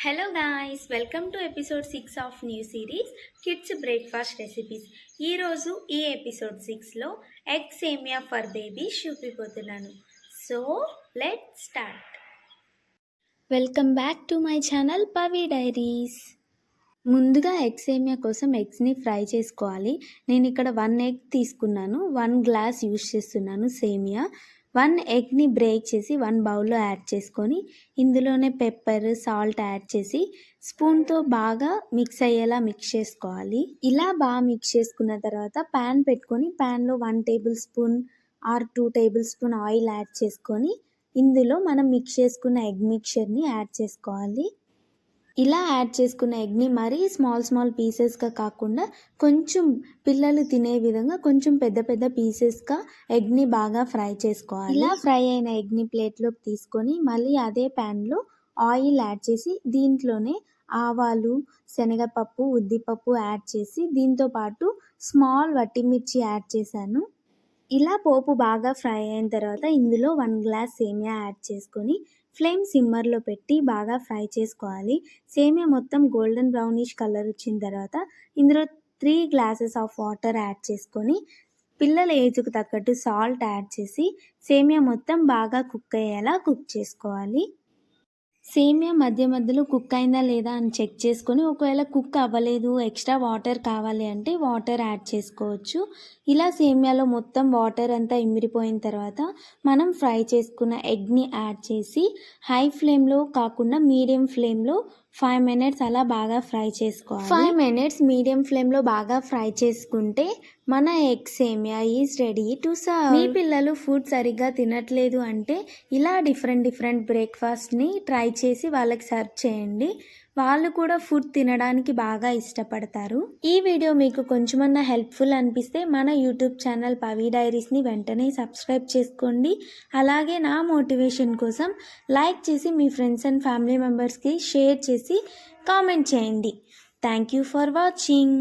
Hello guys, welcome to episode 6 of new series kids breakfast recipes. ఈరోజు ఈ episode 6లో egg semiya for babies చూపిపోతున్నాను. So let start. Welcome back to my channel Pavi diaries. ముందుగా egg semiya కోసం ఎగ్స్ని fry చేసుకోవాలి. నేను ఇక్కడ 1 ఎగ్ తీసుకున్నాను, 1 గ్లాస్ యూస్ చేస్తున్నాను సేమియా. 1 ఎగ్ని బ్రేక్ చేసి 1 బౌల్లో యాడ్ చేసుకొని ఇందులోనే పెప్పర్, సాల్ట్ యాడ్ చేసి స్పూన్తో బాగా మిక్స్ అయ్యేలా మిక్స్ చేసుకోవాలి. ఇలా బాగా మిక్స్ చేసుకున్న తర్వాత ప్యాన్ పెట్టుకొని ప్యాన్లో 1 table spoon or 2 table spoon oil add చేసుకొని ఇందులో మనం మిక్స్ చేసుకున్న ఎగ్ మిక్చర్ని యాడ్ చేసుకోవాలి. ఇలా యాడ్ చేసుకున్న ఎగ్ని మరీ స్మాల్ పీసెస్గా కాకుండా కొంచెం పిల్లలు తినే విధంగా కొంచెం పెద్ద పెద్ద పీసెస్గా ఎగ్ని బాగా ఫ్రై చేసుకోవాలి. ఇలా ఫ్రై అయిన ఎగ్ని ప్లేట్లోకి తీసుకొని మళ్ళీ అదే ప్యాన్లో ఆయిల్ యాడ్ చేసి దీంట్లోనే ఆవాలు, శనగపప్పు, ఉద్దిపప్పు యాడ్ చేసి దీంతో పాటు స్మాల్ వట్టిమిర్చి యాడ్ చేశాను. ఇలా పోపు బాగా ఫ్రై అయిన తర్వాత ఇందులో 1 గ్లాస్ సేమియా యాడ్ చేసుకొని ఫ్లేమ్ సిమ్మర్లో పెట్టి బాగా ఫ్రై చేసుకోవాలి. సేమియా మొత్తం గోల్డెన్ బ్రౌనిష్ కలర్ వచ్చిన తర్వాత ఇందులో 3 గ్లాసెస్ ఆఫ్ వాటర్ యాడ్ చేసుకొని పిల్లల ఏజ్కు తగ్గట్టు సాల్ట్ యాడ్ చేసి సేమియా మొత్తం బాగా కుక్ అయ్యేలా కుక్ చేసుకోవాలి. సేమియా మధ్య మధ్యలో కుక్ అయిందా లేదా అని చెక్ చేసుకొని ఒకవేళ కుక్ అవ్వలేదు, ఎక్స్ట్రా వాటర్ కావాలి అంటే వాటర్ యాడ్ చేసుకోవచ్చు. ఇలా సేమియాలో మొత్తం వాటర్ అంతా ఇమిరిపోయిన తర్వాత మనం ఫ్రై చేసుకున్న ఎగ్ని యాడ్ చేసి హై ఫ్లేమ్లో కాకుండా మీడియం ఫ్లేమ్లో 5 మినిట్స్ అలా బాగా ఫ్రై చేసుకోవాలి. 5 మినిట్స్ మీడియం ఫ్లేమ్లో బాగా ఫ్రై చేసుకుంటే మన ఎగ్ సేమియా ఈజ్ రెడీ టు సర్వ్. మీ పిల్లలు ఫుడ్ సరిగ్గా తినట్లేదు అంటే ఇలా డిఫరెంట్ బ్రేక్ఫాస్ట్ని ట్రై చేసి వాళ్ళకి సర్వ్ చేయండి. వాళ్ళు కూడా ఫుడ్ తినడానికి బాగా ఇష్టపడతారు. ఈ వీడియో మీకు కొంచెమన్నా హెల్ప్ఫుల్ అనిపిస్తే మన యూట్యూబ్ ఛానల్ పవి డైరీస్ని వెంటనే సబ్స్క్రైబ్ చేసుకోండి. అలాగే నా మోటివేషన్ కోసం లైక్ చేసి మీ ఫ్రెండ్స్ అండ్ ఫ్యామిలీ మెంబర్స్కి షేర్ చేసి కామెంట్ చేయండి. Thank you for watching.